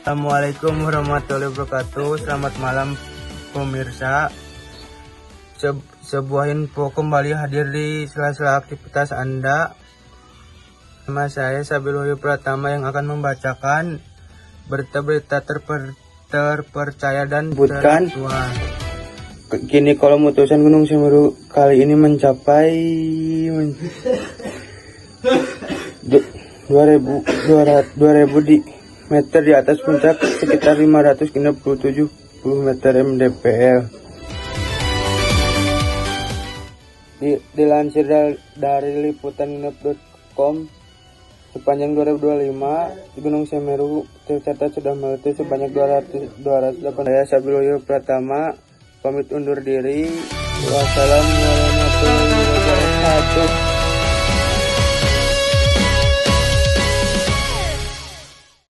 Assalamualaikum warahmatullahi wabarakatuh. Selamat malam pemirsa. Sebuah info kembali hadir di sela-sela aktivitas Anda. Nama saya Sabil Wahyu Pratama yang akan membacakan berita-berita terpercaya dan teraktual. Kini kolom letusan Gunung Semeru kali ini mencapai 2000 meter di atas puncak, sekitar 570 meter mdpl. Dilansir dari liputan.com, sepanjang 2025 Gunung Semeru tercatat sudah meletus sebanyak 208. Saya Sabil Wahyu Pratama pamit undur diri. Wassalamualaikum warahmatullahi wabarakatuh.